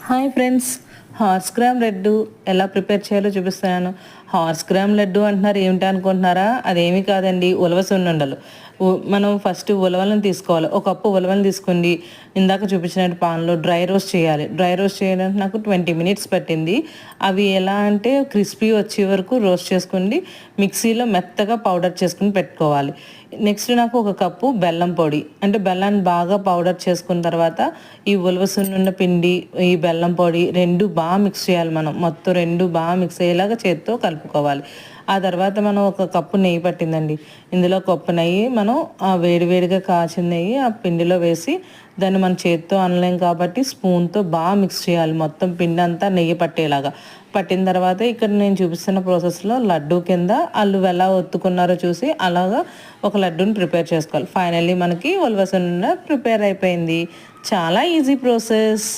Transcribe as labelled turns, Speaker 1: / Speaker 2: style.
Speaker 1: Hi friends, horse gram laddu ఎలా prepare చేయాలో చూపిస్తున్నాను. హార్స్ గ్రామ్ లడ్డు అంటున్నారు, ఏమిటి అనుకుంటున్నారా? అదేమీ కాదండి, ఉలవ సున్నుండలు. మనం ఫస్ట్ ఉలవలను తీసుకోవాలి. ఒక కప్పు ఉలవలను తీసుకోండి. ఇందాక చూపించినట్టు పాన్లో డ్రై రోస్ట్ చేయాలి. డ్రై రోస్ట్ చేయడానికి నాకు 20 మినిట్స్ పట్టింది. అవి ఎలా అంటే క్రిస్పీ వచ్చే వరకు రోస్ట్ చేసుకోండి. మిక్సీలో మెత్తగా పౌడర్ చేసుకుని పెట్టుకోవాలి. నెక్స్ట్ నాకు ఒక కప్పు బెల్లం పొడి, అంటే బెల్లాన్ని బాగా పౌడర్ చేసుకున్న తర్వాత ఈ ఉలవ సున్నుండ పిండి, ఈ బెల్లం పొడి రెండు బాగా మిక్స్ చేయాలి. మనం మొత్తం రెండు బాగా మిక్స్ అయ్యేలాగా చేత్తో కలుపుకోవాలి. ఆ తర్వాత మనం ఒక కప్పు నెయ్యి పట్టిందండి. ఇందులో కప్పు నెయ్యి మనం ఆ వేడివేడిగా కాచిన నెయ్యి ఆ పిండిలో వేసి దాన్ని మన చేత్తో అనలేం కాబట్టి స్పూన్తో బాగా మిక్స్ చేయాలి. మొత్తం పిండి అంతా నెయ్యి పట్టేలాగా పట్టిన తర్వాత ఇక్కడ నేను చూపిస్తున్న ప్రాసెస్లో లడ్డూ కింద వాళ్ళు ఎలా ఒత్తుకున్నారో చూసి అలాగా ఒక లడ్డూని ప్రిపేర్ చేసుకోవాలి. ఫైనల్లీ మనకి ఉలవ సున్నుండ ప్రిపేర్ అయిపోయింది. చాలా ఈజీ ప్రాసెస్.